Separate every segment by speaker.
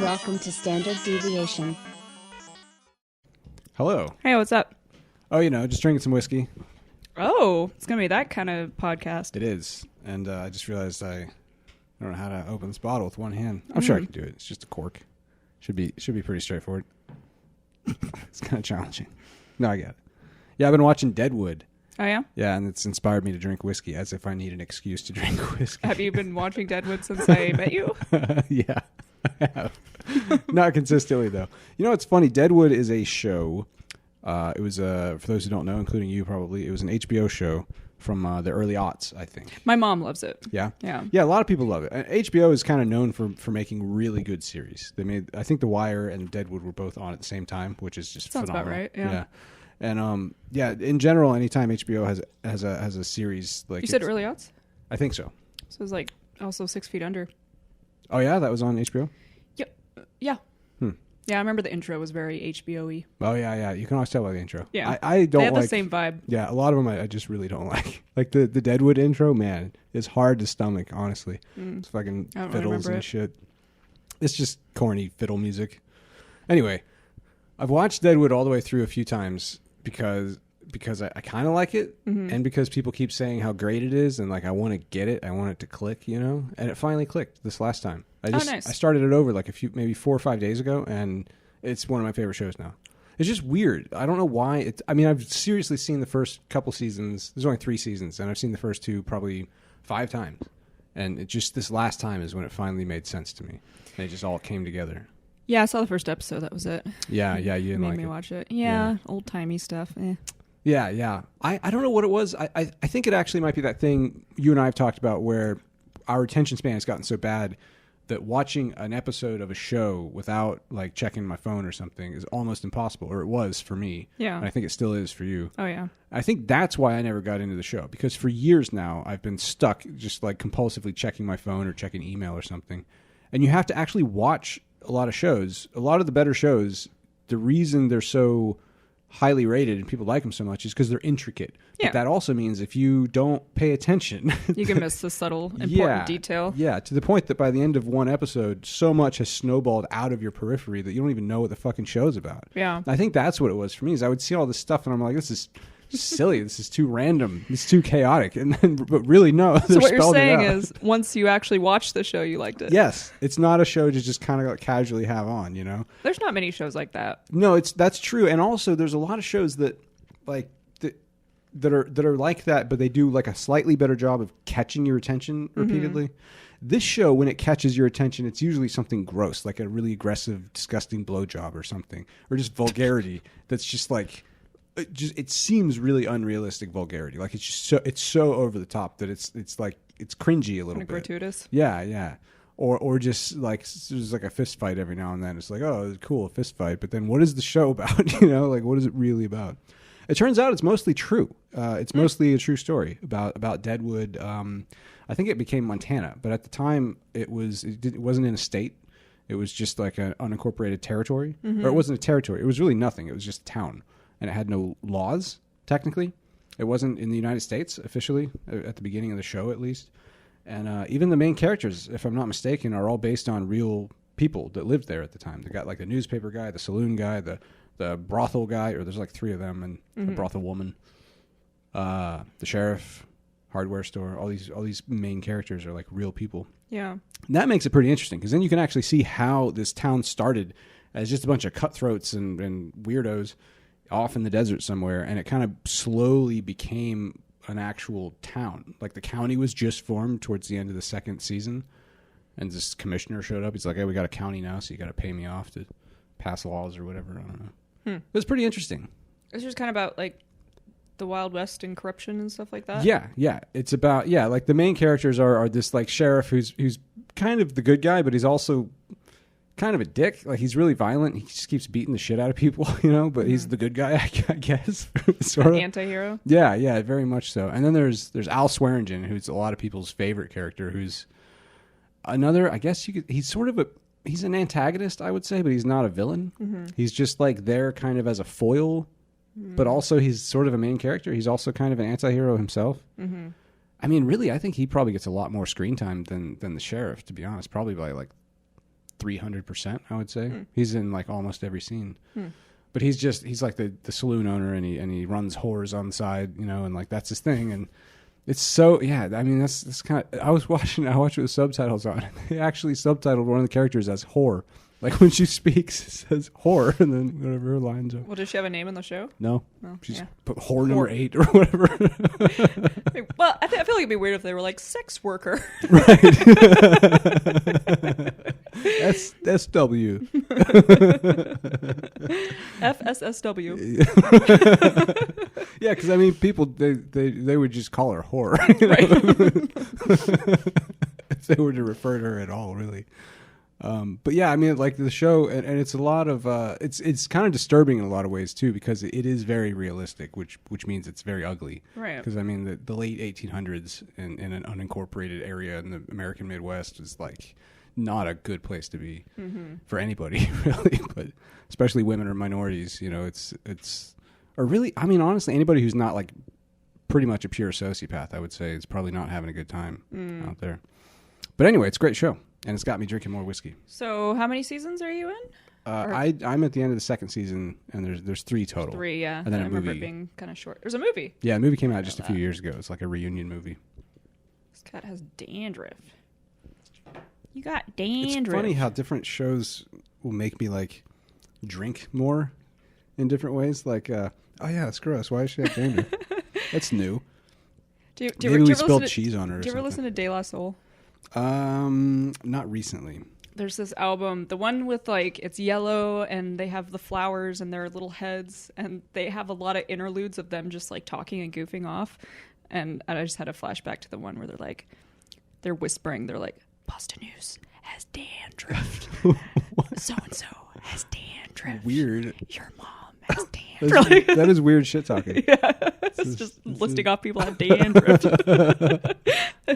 Speaker 1: Welcome to Standard Deviation.
Speaker 2: Hello.
Speaker 3: Hey, what's up?
Speaker 2: Oh, just drinking some whiskey.
Speaker 3: Oh, it's going to be that kind of podcast.
Speaker 2: It is. And I just realized I don't know how to open this bottle with one hand. I'm sure I can do it. It's just a cork. Should be pretty straightforward. It's kind of challenging. No, I get it. Yeah, I've been watching Deadwood.
Speaker 3: Oh, yeah?
Speaker 2: Yeah, and it's inspired me to drink whiskey, as if I need an excuse to drink whiskey.
Speaker 3: Have you been watching Deadwood since I met you?
Speaker 2: Yeah, I have. Not consistently, though. You know, it's funny. Deadwood is a show. It was, for those who don't know, including you probably, it was an HBO show from the early aughts, I think.
Speaker 3: My mom loves it.
Speaker 2: Yeah?
Speaker 3: Yeah.
Speaker 2: Yeah, a lot of people love it. And HBO is kind of known for making really good series. They made, I think The Wire and Deadwood were both on at the same time, which is just
Speaker 3: Sounds
Speaker 2: phenomenal.
Speaker 3: about right, yeah.
Speaker 2: And in general, anytime HBO has a series like
Speaker 3: You said early aughts?
Speaker 2: I think so.
Speaker 3: So it was like also 6 Feet Under.
Speaker 2: Oh yeah, that was on HBO.
Speaker 3: Yep. Yeah. Yeah, I remember the intro was very HBO-y.
Speaker 2: Oh yeah. You can always tell by the intro.
Speaker 3: Yeah.
Speaker 2: I don't
Speaker 3: they had
Speaker 2: like
Speaker 3: the same vibe.
Speaker 2: Yeah, a lot of them I just really don't like. Like the Deadwood intro, man, it's hard to stomach. Honestly, it's fucking fiddles and shit. It's just corny fiddle music. Anyway, I've watched Deadwood all the way through a few times because I kind of like it, and because people keep saying how great it is, and like I want to get it, I want it to click, and it finally clicked this last time.
Speaker 3: Nice.
Speaker 2: I started it over like maybe 4 or 5 days ago, and it's one of my favorite shows now. It's just weird. I don't know why. I've seriously seen the first couple seasons. There's only 3 seasons, and I've seen the first 2 probably 5 times, and it just this last time is when it finally made sense to me, and it just all came together.
Speaker 3: Yeah, I saw the first episode. That was it.
Speaker 2: Yeah, you didn't
Speaker 3: made
Speaker 2: like
Speaker 3: me
Speaker 2: it.
Speaker 3: watch it. Yeah. Old-timey stuff.
Speaker 2: Yeah. I don't know what it was. I think it actually might be that thing you and I have talked about where our attention span has gotten so bad that watching an episode of a show without like checking my phone or something is almost impossible, or it was for me.
Speaker 3: Yeah.
Speaker 2: And I think it still is for you.
Speaker 3: Oh, yeah.
Speaker 2: I think that's why I never got into the show, because for years now I've been stuck just like compulsively checking my phone or checking email or something. And you have to actually watch a lot of shows. A lot of the better shows, the reason they're so highly rated and people like them so much is because they're intricate.
Speaker 3: Yeah.
Speaker 2: But that also means if you don't pay attention,
Speaker 3: You can miss the subtle, important detail.
Speaker 2: Yeah, to the point that by the end of one episode, so much has snowballed out of your periphery that you don't even know what the fucking show's about.
Speaker 3: Yeah.
Speaker 2: I think that's what it was for me, is I would see all this stuff and I'm like, this is silly. This is too random. It's too chaotic. And then, but really, no.
Speaker 3: So what you're saying is, once you actually watched the show, you liked it.
Speaker 2: Yes, it's not a show to just kind of like casually have on.
Speaker 3: There's not many shows like that.
Speaker 2: No, that's true. And also, there's a lot of shows that like that are like that, but they do like a slightly better job of catching your attention repeatedly. This show, when it catches your attention, it's usually something gross, like a really aggressive, disgusting blowjob or something, or just vulgarity that's just like. It seems really unrealistic vulgarity. Like it's so over the top that it's like it's cringy a little bit.
Speaker 3: Gratuitous.
Speaker 2: Yeah. Or just like there's like a fist fight every now and then. It's like, oh, it's cool, a fist fight. But then what is the show about? Like what is it really about? It turns out it's mostly true. It's mostly a true story about Deadwood. I think it became Montana, but at the time it wasn't in a state. It was just like an unincorporated territory, or it wasn't a territory. It was really nothing. It was just a town. And it had no laws, technically. It wasn't in the United States officially, at the beginning of the show at least. And even the main characters, if I'm not mistaken, are all based on real people that lived there at the time. They got like the newspaper guy, the saloon guy, the brothel guy, or there's like 3 of them, and the brothel woman, the sheriff, hardware store. All these main characters are like real people.
Speaker 3: Yeah.
Speaker 2: And that makes it pretty interesting, because then you can actually see how this town started as just a bunch of cutthroats and weirdos off in the desert somewhere, and it kind of slowly became an actual town. Like the county was just formed towards the end of the 2nd season, and this commissioner showed up. He's like, hey, we got a county now, so you got to pay me off to pass laws or whatever. I don't know. It was pretty interesting.
Speaker 3: It's just kind of about like the Wild West and corruption and stuff like that.
Speaker 2: Yeah. It's about like the main characters are this like sheriff who's kind of the good guy, but he's also kind of a dick. Like he's really violent. He just keeps beating the shit out of people, but he's the good guy, I guess. Sort of
Speaker 3: anti-hero.
Speaker 2: Yeah, very much so. And then there's Al Swearingen, who's a lot of people's favorite character, who's another, I guess he's an antagonist, I would say, but he's not a villain. He's just like there kind of as a foil, but also he's sort of a main character. He's also kind of an anti-hero himself. I mean, really, I think he probably gets a lot more screen time than the sheriff, to be honest, probably by like 300%, I would say. He's in like almost every scene. But he's like the saloon owner, and he runs whores on the side, and like that's his thing. And it's so, yeah, I mean, that's kind of, I watched it with subtitles on. They actually subtitled one of the characters as whore. Like when she speaks, it says whore, and then whatever her lines are.
Speaker 3: Well, does she have a name in the show?
Speaker 2: No.
Speaker 3: Oh,
Speaker 2: She's put whore number 8 or whatever.
Speaker 3: Well, I feel like it'd be weird if they were like sex worker.
Speaker 2: Right. SW.
Speaker 3: FSSW.
Speaker 2: Yeah, because I mean, people they would just call her whore, if they were to refer to her at all, really. But yeah, I mean, like the show, and it's a lot of it's kind of disturbing in a lot of ways too, because it is very realistic, which means it's very ugly.
Speaker 3: Right.
Speaker 2: Because I mean, the late 1800s in an unincorporated area in the American Midwest is like not a good place to be for anybody, really, but especially women or minorities. It's or really, I mean, honestly, anybody who's not like pretty much a pure sociopath, I would say, is probably not having a good time out there. But anyway, it's a great show. And it's got me drinking more whiskey.
Speaker 3: So how many seasons are you in?
Speaker 2: I'm at the end of the second season, and there's 3 total.
Speaker 3: 3, yeah.
Speaker 2: And then
Speaker 3: I remember it being kind of short. There's a movie.
Speaker 2: Yeah, the movie came out just a few years ago. It's like a reunion movie.
Speaker 3: This cat has dandruff. You got dandruff.
Speaker 2: It's funny how different shows will make me like drink more in different ways. Like, oh yeah, that's gross. Why does she have dandruff? That's new. Maybe we spilled cheese on her.
Speaker 3: Do you ever listen to De La Soul?
Speaker 2: Not recently.
Speaker 3: There's this album, the one with like, it's yellow and they have the flowers and their little heads, and they have a lot of interludes of them just like talking and goofing off. And I just had a flashback to the one where they're whispering, they're like, Boston News has dandruff. So-and-so has dandruff.
Speaker 2: Weird.
Speaker 3: Your mom has dandruff.
Speaker 2: That is weird shit talking.
Speaker 3: Yeah. It's just listing off people have dandruff.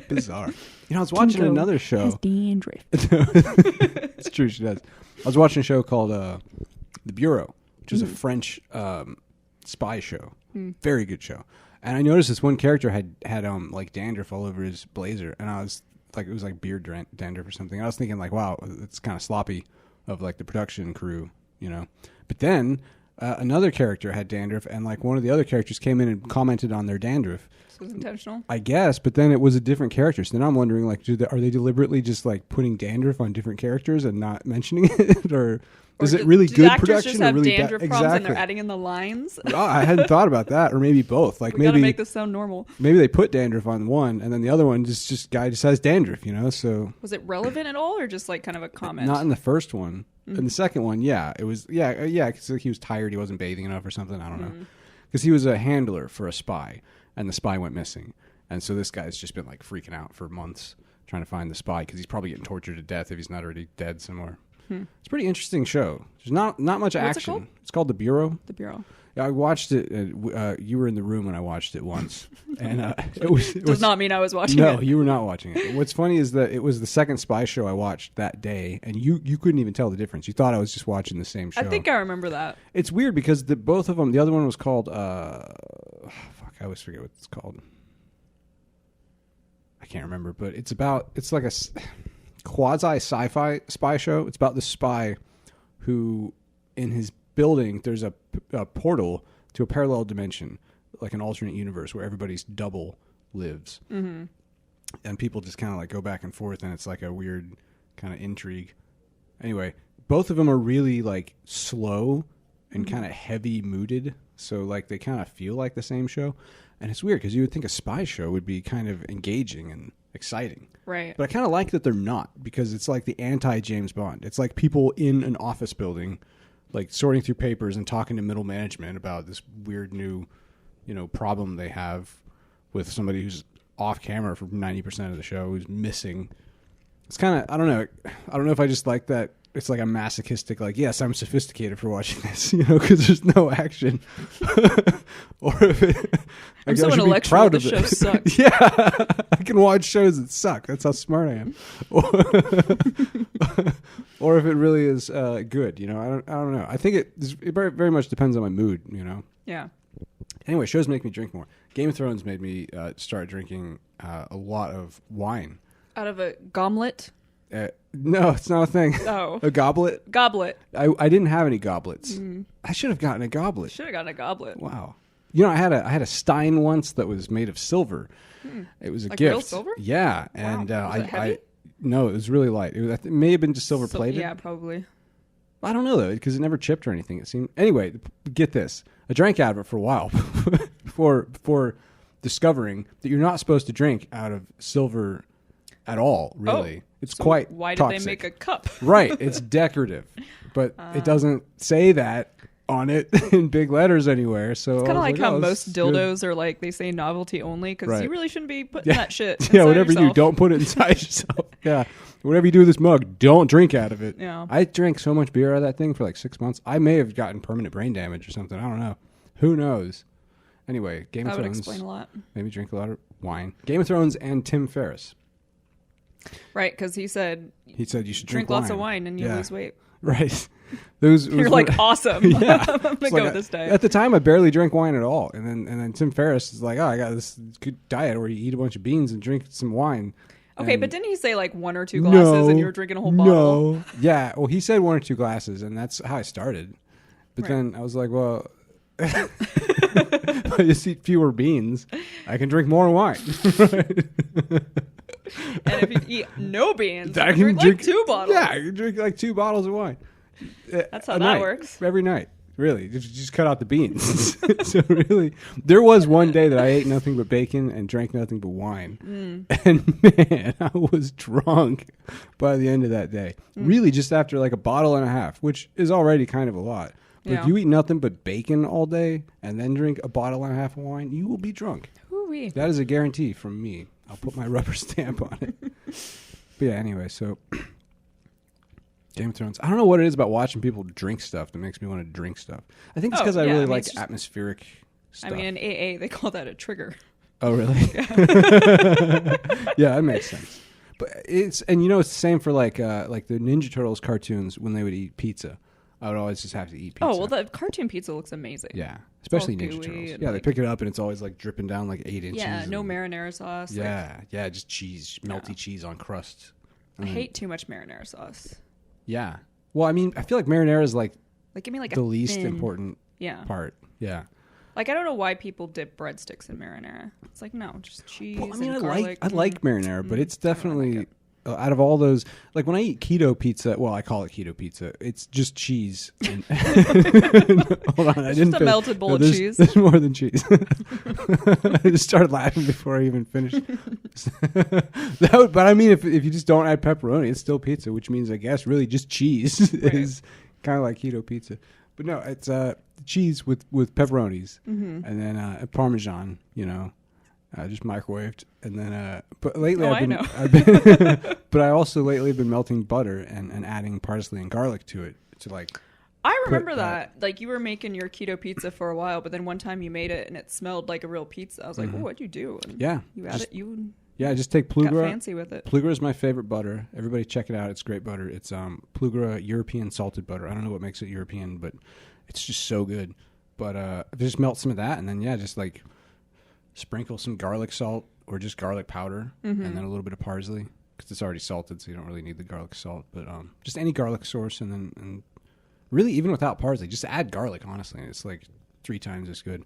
Speaker 2: Bizarre. I was watching another show.
Speaker 3: Has dandruff.
Speaker 2: It's true, she does. I was watching a show called The Bureau, which is a French spy show. Very good show. And I noticed this one character had like dandruff all over his blazer, and I was like, it was like beard dandruff or something. I was thinking like, wow, it's kind of sloppy of like the production crew, But then another character had dandruff, and like one of the other characters came in and commented on their dandruff.
Speaker 3: This was intentional,
Speaker 2: I guess, but then it was a different character. So then I'm wondering, like, are they deliberately just like putting dandruff on different characters and not mentioning it, or is it really good production
Speaker 3: just have
Speaker 2: or really
Speaker 3: dandruff
Speaker 2: bad?
Speaker 3: problems
Speaker 2: Exactly.
Speaker 3: and they're adding in the lines?
Speaker 2: Oh, I hadn't thought about that, or maybe both. Like
Speaker 3: we gotta make this sound normal.
Speaker 2: Maybe they put dandruff on one, and then the other one just guy just has dandruff, So
Speaker 3: was it relevant at all, or just like kind of a comment?
Speaker 2: Not in the first one. In the second one, yeah, it was. Yeah, because he was tired, he wasn't bathing enough or something. I don't know, because he was a handler for a spy, and the spy went missing. And so this guy's just been like freaking out for months trying to find the spy, because he's probably getting tortured to death if he's not already dead somewhere. It's a pretty interesting show. There's not much action.
Speaker 3: What's it called?
Speaker 2: It's called The Bureau.
Speaker 3: The Bureau.
Speaker 2: Yeah, I watched it. You were in the room when I watched it once, and it
Speaker 3: does not mean I was watching it.
Speaker 2: No, you were not watching it. What's funny is that it was the second spy show I watched that day, and you couldn't even tell the difference. You thought I was just watching the same show.
Speaker 3: I think I remember that.
Speaker 2: It's weird because both of them. The other one was called. I always forget what it's called. I can't remember, but it's like a quasi sci-fi spy show. It's about the spy who, in his building, there's a portal to a parallel dimension, like an alternate universe where everybody's double lives. Mm-hmm. And people just kind of like go back and forth, and it's like a weird kind of intrigue. Anyway, both of them are really like slow and kind of heavy mooded. So like they kind of feel like the same show. And it's weird because you would think a spy show would be kind of engaging and exciting.
Speaker 3: Right.
Speaker 2: But I kind of like that they're not, because it's like the anti-James Bond. It's like people in an office building, like sorting through papers and talking to middle management about this weird new, problem they have with somebody who's off camera for 90% of the show, who's missing. It's kind of, I don't know if I just like that. It's like a masochistic, like, yes, I'm sophisticated for watching this, because there's no action. Or if
Speaker 3: I'm so intellectual, the show sucks.
Speaker 2: Yeah, I can watch shows that suck. That's how smart I am. Or if it really is good, I don't know. I think it very, very much depends on my mood,
Speaker 3: Yeah.
Speaker 2: Anyway, shows make me drink more. Game of Thrones made me start drinking a lot of wine.
Speaker 3: Out of a goblet?
Speaker 2: No, it's not a thing.
Speaker 3: Oh.
Speaker 2: A goblet?
Speaker 3: Goblet.
Speaker 2: I didn't have any goblets. I should have gotten a goblet.
Speaker 3: Should have gotten a goblet.
Speaker 2: Wow. You know, I had a stein once that was made of silver. It was a
Speaker 3: Like
Speaker 2: gift.
Speaker 3: real silver?
Speaker 2: Yeah,
Speaker 3: Wow.
Speaker 2: and
Speaker 3: Was it heavy?
Speaker 2: no, it was really light. It may have been just silver plated.
Speaker 3: Yeah, probably.
Speaker 2: I don't know though, because it never chipped or anything. It seemed anyway. Get this: I drank out of it for a while before discovering that you're not supposed to drink out of silver at all. Really, it's
Speaker 3: So
Speaker 2: quite.
Speaker 3: why did
Speaker 2: toxic.
Speaker 3: they make a cup?
Speaker 2: Right, it's decorative, but it doesn't say that on it in big letters anywhere. So
Speaker 3: It's kind of like how
Speaker 2: this
Speaker 3: most
Speaker 2: is good.
Speaker 3: dildos are like they say novelty only because
Speaker 2: Right.
Speaker 3: you really shouldn't be putting that shit.
Speaker 2: Yeah,
Speaker 3: inside
Speaker 2: whatever you do,
Speaker 3: yourself.
Speaker 2: don't put it inside yourself. Yeah, whatever you do with this mug, don't drink out of it.
Speaker 3: Yeah.
Speaker 2: I drank so much beer out of that thing for like 6 months. I may have gotten permanent brain damage or something. I don't know. Who knows? Anyway, Game of
Speaker 3: That would
Speaker 2: Thrones.
Speaker 3: explain a lot.
Speaker 2: Maybe drink a lot of wine. Game of Thrones and Tim Ferriss.
Speaker 3: Right, because he said
Speaker 2: He said you should
Speaker 3: drink lots of wine and you lose weight.
Speaker 2: Right. Those.
Speaker 3: You're like, awesome.
Speaker 2: Yeah.
Speaker 3: I'm going to
Speaker 2: It's
Speaker 3: go
Speaker 2: like
Speaker 3: this diet.
Speaker 2: At the time, I barely drank wine at all, and then Tim Ferriss is like, "Oh, I got this good diet where you eat a bunch of beans and drink some wine."
Speaker 3: Okay,
Speaker 2: And
Speaker 3: but didn't he say like 1 or 2 glasses and you were drinking a whole bottle?
Speaker 2: No. Yeah. Well, he said 1 or 2 glasses, and that's how I started. But
Speaker 3: Right.
Speaker 2: then I was like, well, if I just eat fewer beans, I can drink more wine.
Speaker 3: And if you eat no beans,
Speaker 2: I
Speaker 3: you
Speaker 2: can
Speaker 3: drink like 2 bottles.
Speaker 2: Yeah, I can drink like 2 bottles of wine.
Speaker 3: That's how
Speaker 2: A
Speaker 3: that
Speaker 2: night,
Speaker 3: works.
Speaker 2: every night. Really, just cut out the beans. So really, there was one day that I ate nothing but bacon and drank nothing but wine, and man, I was drunk by the end of that day. Really, just after like a bottle and a half, which is already kind of a lot. But
Speaker 3: Yeah.
Speaker 2: if you eat nothing but bacon all day and then drink a bottle and a half of wine, you will be drunk.
Speaker 3: Ooh-wee.
Speaker 2: That is a guarantee from me. I'll put my rubber stamp on it. But yeah, anyway, so Game of Thrones. I don't know what it is about watching people drink stuff that makes me want to drink stuff. I think it's
Speaker 3: Oh,
Speaker 2: because I
Speaker 3: yeah,
Speaker 2: really
Speaker 3: I mean,
Speaker 2: like
Speaker 3: it's just-
Speaker 2: atmospheric stuff.
Speaker 3: I mean, in AA, they call that a trigger.
Speaker 2: Oh, really? Yeah, that makes sense. But it's it's the same for like the Ninja Turtles cartoons when they would eat pizza. I would always just have to eat pizza.
Speaker 3: Oh, well, the cartoon pizza looks amazing.
Speaker 2: yeah, especially
Speaker 3: all
Speaker 2: Ninja
Speaker 3: gooey
Speaker 2: Turtles.
Speaker 3: and,
Speaker 2: Yeah, they
Speaker 3: like-
Speaker 2: pick it up and it's always like dripping down like 8 inches.
Speaker 3: Yeah, no
Speaker 2: and-
Speaker 3: marinara sauce. like,
Speaker 2: Yeah, just cheese, melty cheese on crust.
Speaker 3: I hate too much marinara sauce.
Speaker 2: Yeah. Well, I mean, I feel like marinara is like
Speaker 3: Like, give me like
Speaker 2: the
Speaker 3: a
Speaker 2: least
Speaker 3: thin-
Speaker 2: important
Speaker 3: Yeah.
Speaker 2: part. Yeah.
Speaker 3: Like, I don't know why people dip breadsticks in marinara. It's like, no, just cheese
Speaker 2: Well, I mean,
Speaker 3: and
Speaker 2: I
Speaker 3: garlic.
Speaker 2: like marinara, but it's
Speaker 3: I don't like
Speaker 2: definitely
Speaker 3: it.
Speaker 2: out of all those. Like when I eat keto pizza, well, I call it keto pizza. It's just cheese. And hold on, I
Speaker 3: It's
Speaker 2: didn't.
Speaker 3: just a
Speaker 2: finish.
Speaker 3: melted bowl of
Speaker 2: there's-
Speaker 3: cheese.
Speaker 2: There's more than cheese. I just started laughing before I even finished. But I mean, if you just don't add pepperoni, it's still pizza, which means I guess really just cheese is kind of like keto pizza. But no, it's cheese with pepperonis
Speaker 3: Mm-hmm.
Speaker 2: and then Parmesan. Just microwaved, and then. But lately,
Speaker 3: Oh,
Speaker 2: I've been but I also lately have been melting butter and adding parsley and garlic to it to like.
Speaker 3: I remember
Speaker 2: put
Speaker 3: that. Like, you were making your keto pizza for a while, but then one time you made it and it smelled like a real pizza. I was like, oh, what'd you do? And
Speaker 2: Mm-hmm. Yeah,
Speaker 3: You
Speaker 2: just-
Speaker 3: added, you
Speaker 2: Yeah, just take
Speaker 3: got
Speaker 2: Plugra.
Speaker 3: fancy with it.
Speaker 2: Plugra is my favorite butter. Everybody check it out. It's great butter. It's Plugra European salted butter. I don't know what makes it European, but it's just so good. But just melt some of that, and then just like sprinkle some garlic salt or just garlic powder, and then a little bit of parsley because it's already salted, so you don't really need the garlic salt. But just any garlic source, and really even without parsley, just add garlic. Honestly, it's like 3 times as good.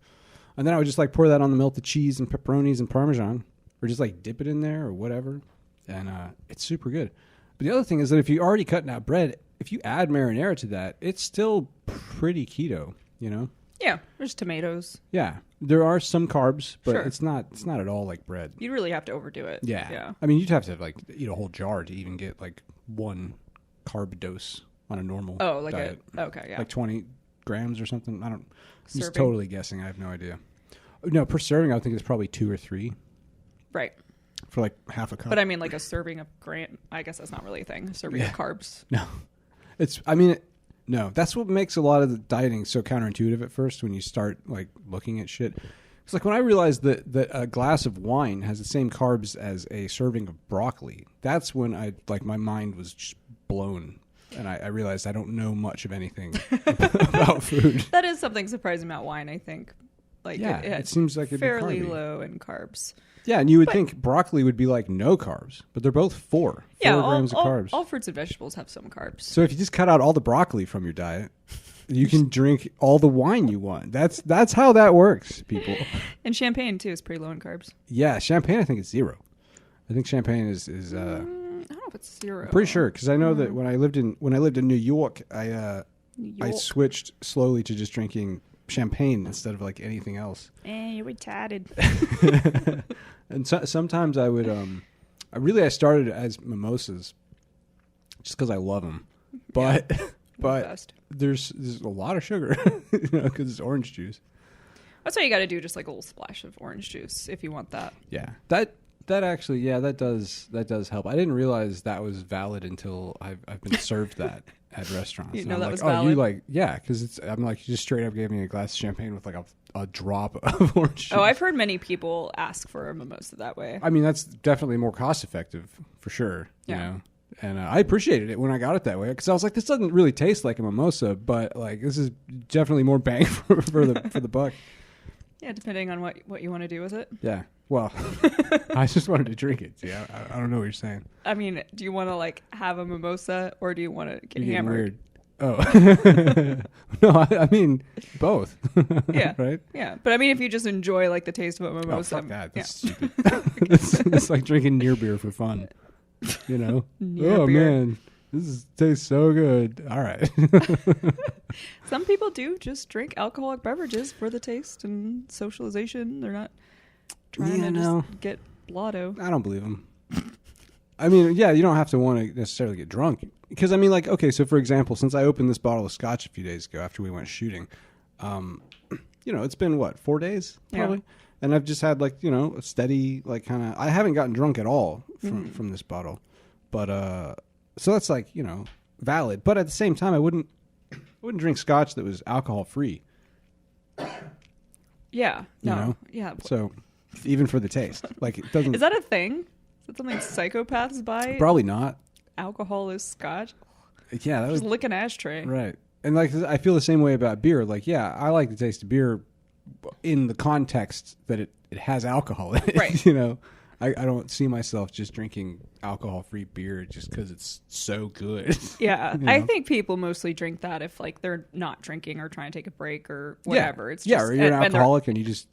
Speaker 2: And then I would just like pour that on the melted cheese and pepperonis and Parmesan. Or just like dip it in there or whatever. And it's super good. But the other thing is that if you're already cutting out bread, if you add marinara to that, it's still pretty keto,
Speaker 3: Yeah, there's tomatoes.
Speaker 2: Yeah. There are some carbs, but
Speaker 3: Sure.
Speaker 2: it's not at all like bread.
Speaker 3: You'd really have to overdo it.
Speaker 2: Yeah. I mean, you'd have to like eat a whole jar to even get like 1 carb dose on a normal
Speaker 3: Oh, like
Speaker 2: diet.
Speaker 3: okay, yeah.
Speaker 2: Like 20 grams or something. I'm just
Speaker 3: Serving.
Speaker 2: totally guessing. I have no idea. No, per serving, I would think it's probably 2 or 3.
Speaker 3: Right.
Speaker 2: For like half a cup.
Speaker 3: But I mean, like a serving of I guess that's not really a thing. A serving of carbs.
Speaker 2: No. No. That's what makes a lot of the dieting so counterintuitive at first when you start like looking at shit. It's like when I realized that a glass of wine has the same carbs as a serving of broccoli. That's when my mind was just blown. And I realized I don't know much of anything about food.
Speaker 3: That is something surprising about wine, I think. Like,
Speaker 2: Yeah, it seems like it'd be
Speaker 3: fairly
Speaker 2: carby.
Speaker 3: low in carbs.
Speaker 2: Yeah, and you would think broccoli would be like no carbs, but they're both 4 grams of carbs.
Speaker 3: All fruits and vegetables have some carbs.
Speaker 2: So if you just cut out all the broccoli from your diet, you can drink all the wine you want. That's how that works, people.
Speaker 3: And champagne too is pretty low in carbs.
Speaker 2: Yeah, champagne I think it's 0. I think champagne is
Speaker 3: I don't know if it's 0.
Speaker 2: I'm pretty sure because I know that when I lived in New York, I switched slowly to just drinking champagne instead of like anything else.
Speaker 3: You're retarded.
Speaker 2: And sometimes I would I started as mimosas just because I love them, but there's a lot of sugar, because it's orange juice.
Speaker 3: That's why you got to do just like a little splash of orange juice if you want that.
Speaker 2: Yeah, that actually, that does help. I didn't realize that was valid until I've been served that at restaurants.
Speaker 3: You know that was
Speaker 2: valid?
Speaker 3: valid?
Speaker 2: Because I'm like, you just straight up gave me a glass of champagne with like a drop of orange juice.
Speaker 3: Oh, I've heard many people ask for a mimosa that way.
Speaker 2: I mean, that's definitely more cost effective for sure.
Speaker 3: Yeah.
Speaker 2: You know? And I appreciated it when I got it that way because I was like, this doesn't really taste like a mimosa, but like this is definitely more bang for the buck.
Speaker 3: Yeah, depending on what you want to do with it.
Speaker 2: Yeah. Well, I just wanted to drink it. See, I don't know what you're saying.
Speaker 3: I mean, do you want to like have a mimosa or do you want to get
Speaker 2: You're
Speaker 3: hammered?
Speaker 2: Weird. Oh. No, I mean both.
Speaker 3: Yeah.
Speaker 2: Right?
Speaker 3: Yeah. But I mean, if you just enjoy like the taste of a mimosa.
Speaker 2: Oh, fuck that. That's stupid. it's like drinking near beer for fun. You know?
Speaker 3: Near
Speaker 2: oh,
Speaker 3: beer.
Speaker 2: man. Tastes so good. All right.
Speaker 3: Some people do just drink alcoholic beverages for the taste and socialization. They're not trying to just get blotto.
Speaker 2: I don't believe them. I mean, yeah, you don't have to want to necessarily get drunk. Because, I mean, like, okay, so for example, since I opened this bottle of scotch a few days ago after we went shooting, it's been, 4 days, probably? Yeah. And I've just had, like, a steady, like, kind of... I haven't gotten drunk at all from this bottle. But, so that's, like, valid. But at the same time, I wouldn't drink scotch that was alcohol-free.
Speaker 3: Yeah. No. Yeah.
Speaker 2: So, even for the taste. Like, it doesn't...
Speaker 3: Is that a thing? Is that something psychopaths buy?
Speaker 2: Probably not.
Speaker 3: Alcohol is scotch?
Speaker 2: Yeah, that was...
Speaker 3: Just lick an ashtray.
Speaker 2: Right. And, like, I feel the same way about beer. Like, yeah, I like the taste of beer in the context that it has alcohol in it.
Speaker 3: Right.
Speaker 2: I don't see myself just drinking alcohol-free beer just because it's so good.
Speaker 3: Yeah. I think people mostly drink that if, like, they're not drinking or trying to take a break or whatever.
Speaker 2: Yeah,
Speaker 3: it's just,
Speaker 2: or you're an alcoholic and you just,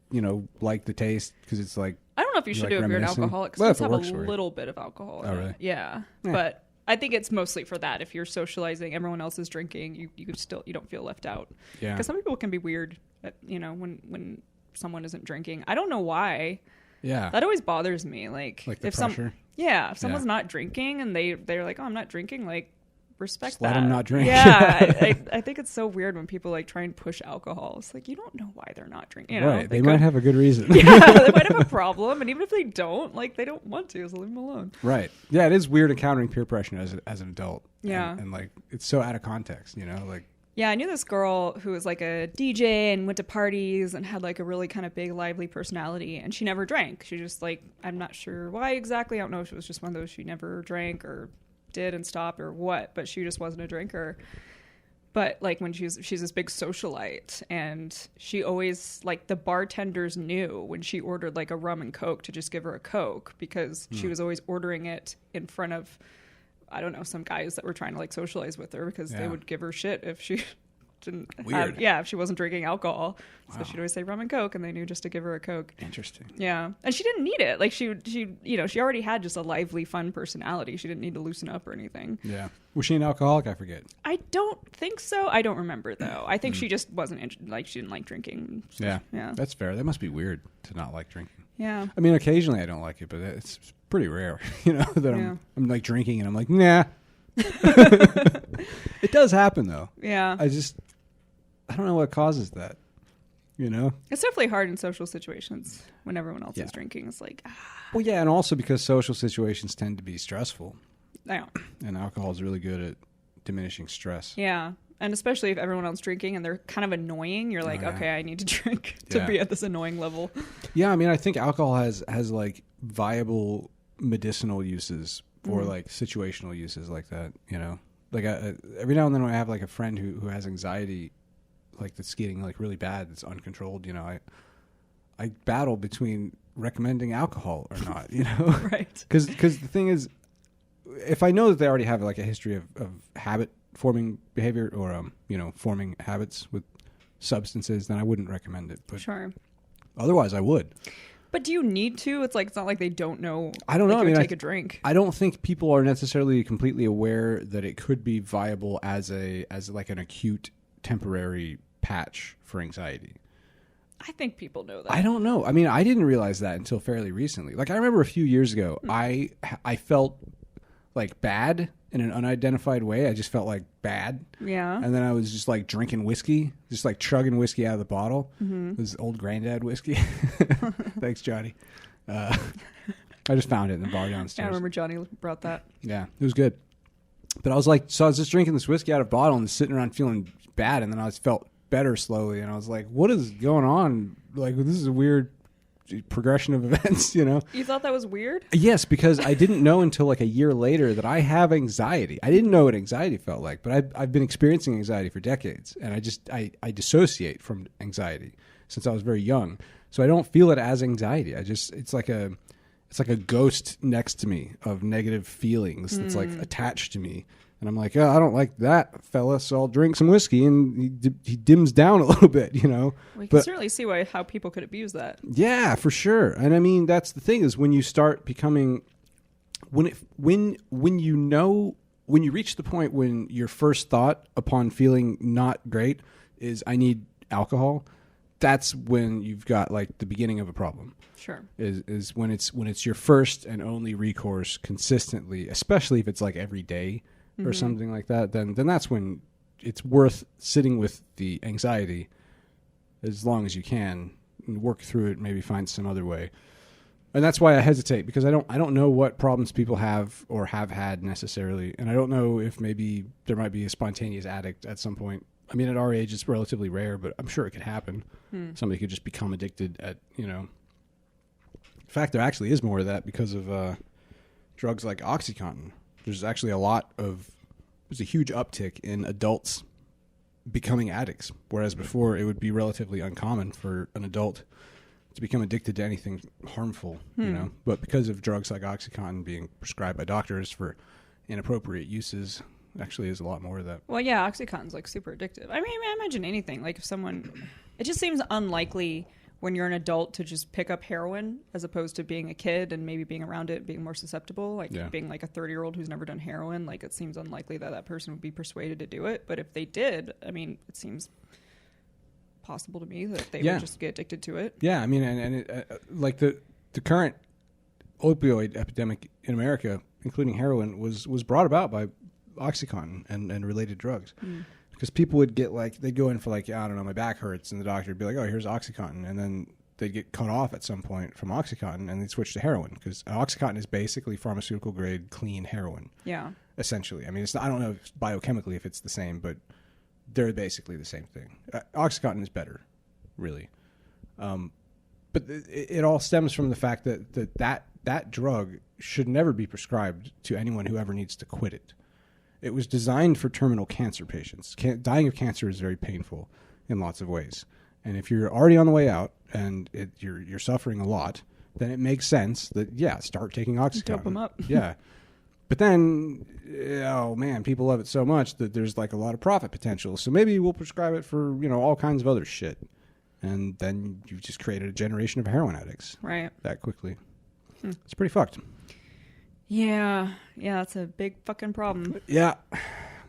Speaker 2: like the taste because it's like...
Speaker 3: I don't know if you should do it if you're an alcoholic because have a little bit of alcohol in
Speaker 2: really?
Speaker 3: it. Yeah. But I think it's mostly for that. If you're socializing, everyone else is drinking, you don't feel left out. Yeah. Because some people can be weird, when someone isn't drinking. I don't know why.
Speaker 2: Yeah.
Speaker 3: That always bothers me. Like
Speaker 2: the
Speaker 3: if
Speaker 2: pressure.
Speaker 3: If someone's not drinking and they're like, oh, I'm not drinking, like respect
Speaker 2: just
Speaker 3: that.
Speaker 2: Let them not drink.
Speaker 3: Yeah. I think it's so weird when people like try and push alcohol. It's like, you don't know why they're not drinking.
Speaker 2: Right. They might have a good reason.
Speaker 3: Yeah. They might have a problem. And even if they don't, like they don't want to, so leave them alone.
Speaker 2: Right. Yeah. It is weird encountering peer pressure as an adult.
Speaker 3: Yeah.
Speaker 2: And like, it's so out of context, like.
Speaker 3: Yeah, I knew this girl who was like a DJ and went to parties and had like a really kind of big, lively personality. And she never drank. She just like, I'm not sure why exactly. I don't know if it was just one of those she never drank or did and stopped or what. But she just wasn't a drinker. But like when she's this big socialite. And she always, like the bartenders knew when she ordered like a rum and Coke to just give her a Coke. Because she was always ordering it in front of... I don't know, some guys that were trying to like socialize with her because they would give her shit if she didn't if she wasn't drinking alcohol. Wow. So she'd always say rum and Coke and they knew just to give her a Coke.
Speaker 2: Interesting.
Speaker 3: Yeah. And she didn't need it. Like she already had just a lively, fun personality. She didn't need to loosen up or anything.
Speaker 2: Yeah. Was she an alcoholic? I forget.
Speaker 3: I don't think so. I don't remember though. I think she just wasn't she didn't like drinking. So,
Speaker 2: yeah.
Speaker 3: Yeah.
Speaker 2: That's fair. That must be weird to not like drinking.
Speaker 3: Yeah.
Speaker 2: I mean, occasionally I don't like it, but it's pretty rare, that I'm like drinking and I'm like, nah. It does happen though.
Speaker 3: Yeah.
Speaker 2: I don't know what causes that,
Speaker 3: It's definitely hard in social situations when everyone else is drinking. It's like,
Speaker 2: Well, yeah, and also because social situations tend to be stressful.
Speaker 3: Yeah.
Speaker 2: And alcohol is really good at diminishing stress.
Speaker 3: Yeah. And especially if everyone else drinking and they're kind of annoying, you're like, okay, I need to drink to be at this annoying level.
Speaker 2: Yeah, I mean, I think alcohol has like viable medicinal uses or like situational uses like that, Like every now and then when I have like a friend who has anxiety, like that's getting like really bad, that's uncontrolled, I battle between recommending alcohol or not, you know?
Speaker 3: Right.
Speaker 2: Because the thing is, if I know that they already have like a history of habit forming behavior or, forming habits with substances, then I wouldn't recommend it. But
Speaker 3: Sure.
Speaker 2: otherwise, I would.
Speaker 3: But do you need to? It's like, it's not like they don't know.
Speaker 2: I don't know.
Speaker 3: Like,
Speaker 2: I mean,
Speaker 3: take a drink.
Speaker 2: I don't think people are necessarily completely aware that it could be viable as like an acute temporary patch for anxiety.
Speaker 3: I think people know that.
Speaker 2: I don't know. I mean, I didn't realize that until fairly recently. Like, I remember a few years ago, I felt like bad in an unidentified way. I just felt like bad.
Speaker 3: Yeah.
Speaker 2: And then I was just like drinking whiskey, just like chugging whiskey out of the bottle. It was old granddad whiskey. Thanks, Johnny. I just found it in the bar downstairs.
Speaker 3: Yeah, I remember Johnny brought that.
Speaker 2: Yeah, it was good. But I was just drinking this whiskey out of a bottle and sitting around feeling bad. And then I just felt better slowly. And I was like, what is going on? Like, this is a weird progression of events, you know?
Speaker 3: You thought that was weird?
Speaker 2: Yes, because I didn't know until like a year later that I have anxiety. I didn't know what anxiety felt like, but I've been experiencing anxiety for decades, and I dissociate from anxiety since I was very young. So I don't feel it as anxiety. It's like a ghost next to me of negative feelings that's like attached to me. And I'm like, oh, I don't like that fella, so I'll drink some whiskey, and he dims down a little bit, you know.
Speaker 3: We can certainly see how people could abuse that.
Speaker 2: Yeah, for sure. And I mean, that's the thing is when you start becoming, when you reach the point when your first thought upon feeling not great is I need alcohol, that's when you've got like the beginning of a problem.
Speaker 3: Sure.
Speaker 2: Is when it's your first and only recourse consistently, especially if it's like every day. Or something like that, then that's when it's worth sitting with the anxiety as long as you can and work through it, maybe find some other way. And that's why I hesitate, because I don't know what problems people have or have had necessarily, and I don't know if maybe there might be a spontaneous addict at some point. I mean, at our age, it's relatively rare, but I'm sure it could happen. Somebody could just become addicted In fact, there actually is more of that because of drugs like OxyContin. There's actually there's a huge uptick in adults becoming addicts, whereas before it would be relatively uncommon for an adult to become addicted to anything harmful, you know. But because of drugs like OxyContin being prescribed by doctors for inappropriate uses, actually is a lot more of that.
Speaker 3: Well, yeah, OxyContin's like super addictive. I mean, imagine anything. Like if someone, it just seems unlikely when you're an adult to just pick up heroin as opposed to being a kid and maybe being around it, being more susceptible, like being like a 30-year-old who's never done heroin. Like it seems unlikely that person would be persuaded to do it. But if they did, I mean, it seems possible to me that they would just get addicted to it.
Speaker 2: Yeah, I mean, and it, like the current opioid epidemic in America, including heroin, was brought about by OxyContin and related drugs. Because people would get they'd go in for I don't know, my back hurts, and the doctor would be like, oh, here's OxyContin. And then they'd get cut off at some point from OxyContin, and they'd switch to heroin. Because OxyContin is basically pharmaceutical grade clean heroin. Yeah. Essentially. I mean, I don't know biochemically if it's the same, but they're basically the same thing. OxyContin is better, really. But it all stems from the fact that drug should never be prescribed to anyone who ever needs to quit it. It was designed for terminal cancer patients. Dying of cancer is very painful in lots of ways. And if you're already on the way out and you're suffering a lot, then it makes sense that, start taking OxyContin.
Speaker 3: Dope them up.
Speaker 2: Yeah. But then, oh man, people love it so much that there's a lot of profit potential. So maybe we'll prescribe it for, all kinds of other shit. And then you've just created a generation of heroin addicts.
Speaker 3: Right.
Speaker 2: That quickly. It's pretty fucked.
Speaker 3: Yeah, that's a big fucking problem.
Speaker 2: Yeah.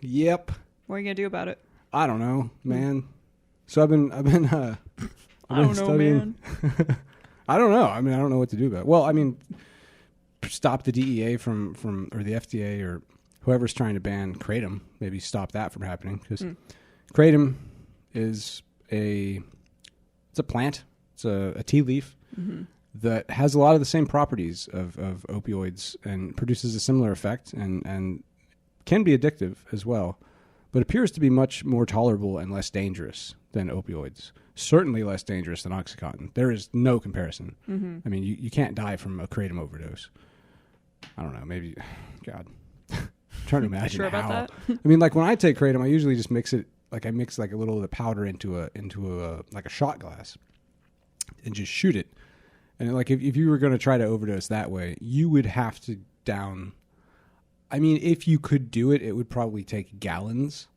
Speaker 2: Yep.
Speaker 3: What are you gonna do about it?
Speaker 2: I don't know, man. So I've been I don't know, man. I don't know. I mean, I don't know what to do about it. Well, I mean, stop the DEA from or the FDA or whoever's trying to ban kratom. Maybe stop that from happening, because kratom is it's a plant. It's a tea leaf. That has a lot of the same properties of opioids and produces a similar effect and can be addictive as well, but appears to be much more tolerable and less dangerous than opioids. Certainly less dangerous than OxyContin. There is no comparison. I mean, you can't die from a kratom overdose. I don't know, maybe, God. I'm trying to imagine
Speaker 3: sure
Speaker 2: how.
Speaker 3: About that?
Speaker 2: I mean, when I take kratom, I usually just mix it, I mix a little of the powder into a shot glass. and just shoot it. And like if you were going to try to overdose that way, you would have to down. I mean, if you could do it, it would probably take gallons.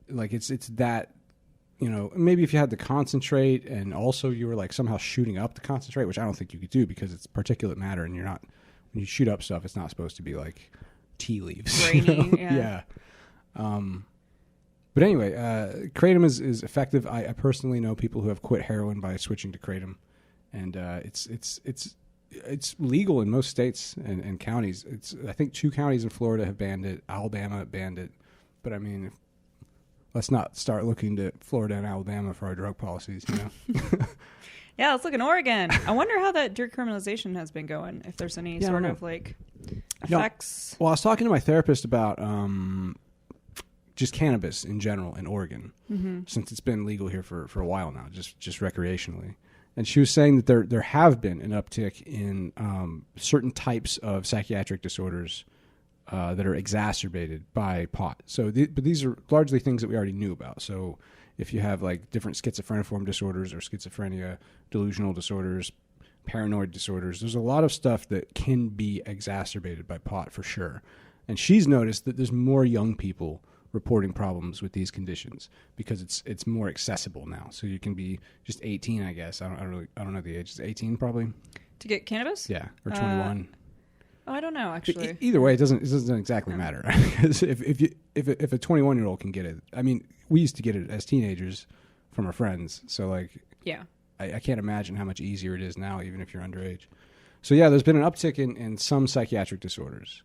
Speaker 2: Like it's that, maybe if you had to concentrate and also you were like somehow shooting up the concentrate, which I don't think you could do because it's particulate matter and when you shoot up stuff, it's not supposed to be like tea leaves.
Speaker 3: Raining,
Speaker 2: yeah. But anyway, kratom is effective. I personally know people who have quit heroin by switching to kratom. And it's legal in most states and counties. I think 2 counties in Florida have banned it. Alabama banned it. But I mean, let's not start looking to Florida and Alabama for our drug policies.
Speaker 3: Yeah, let's look in Oregon. I wonder how that decriminalization has been going. If there's any sort of like effects.
Speaker 2: Well, I was talking to my therapist about just cannabis in general in Oregon, since it's been legal here for a while now, just recreationally. And she was saying that there have been an uptick in certain types of psychiatric disorders that are exacerbated by pot. So, but these are largely things that we already knew about. So, if you have like different schizophreniform disorders or schizophrenia, delusional disorders, paranoid disorders, there's a lot of stuff that can be exacerbated by pot for sure. And she's noticed that there's more young people reporting problems with these conditions because it's more accessible now. So you can be just 18, I guess. I don't know the age. It's 18 probably
Speaker 3: to get cannabis.
Speaker 2: Yeah, or 21.
Speaker 3: I don't know actually.
Speaker 2: Either way, it doesn't exactly matter. Because if a 21-year-old can get it, I mean, we used to get it as teenagers from our friends. So like,
Speaker 3: yeah,
Speaker 2: I can't imagine how much easier it is now, even if you're underage. So yeah, there's been an uptick in some psychiatric disorders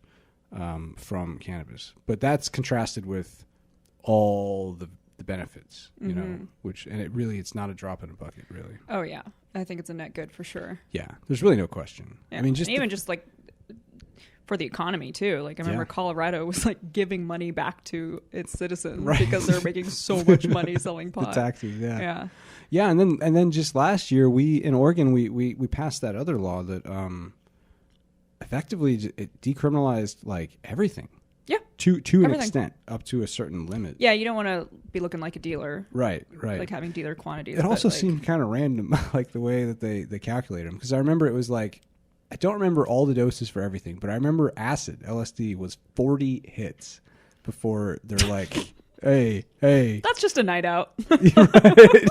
Speaker 2: from cannabis, but that's contrasted with all the benefits, it's not a drop in a bucket, really.
Speaker 3: Oh yeah, I think it's a net good for sure.
Speaker 2: Yeah, there's really no question.
Speaker 3: Yeah.
Speaker 2: I mean,
Speaker 3: just like for the economy too. Like I remember Colorado was like giving money back to its citizens because they're making so much money selling pot.
Speaker 2: The taxes, yeah, and then just last year in Oregon we passed that other law that effectively it decriminalized like everything.
Speaker 3: Yeah.
Speaker 2: To an extent, up to a certain limit.
Speaker 3: Yeah, you don't want to be looking like a dealer.
Speaker 2: Right.
Speaker 3: Like having dealer quantities.
Speaker 2: It also seemed kind of random, like the way that they calculate them. Because I remember it was like, I don't remember all the doses for everything, but I remember acid, LSD, was 40 hits before they're like, hey.
Speaker 3: That's just a night out.
Speaker 2: Right.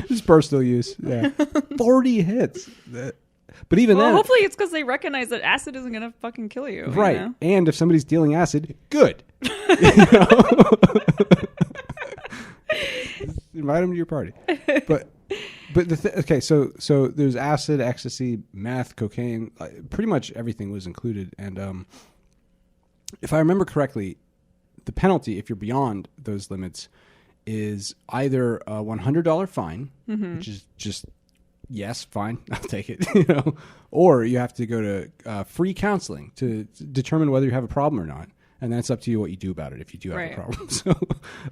Speaker 2: Just personal use. Yeah. 40 hits. But even then,
Speaker 3: hopefully it's because they recognize that acid isn't going to fucking kill you.
Speaker 2: Right.
Speaker 3: You know?
Speaker 2: And if somebody's dealing acid, good. Invite them to your party. But okay, so there's acid, ecstasy, meth, cocaine, pretty much everything was included. And if I remember correctly, the penalty, if you're beyond those limits, is either a $100 fine, which is just, yes, fine, I'll take it, or you have to go to free counseling to determine whether you have a problem or not. And then it's up to you what you do about it if you do have a problem. So,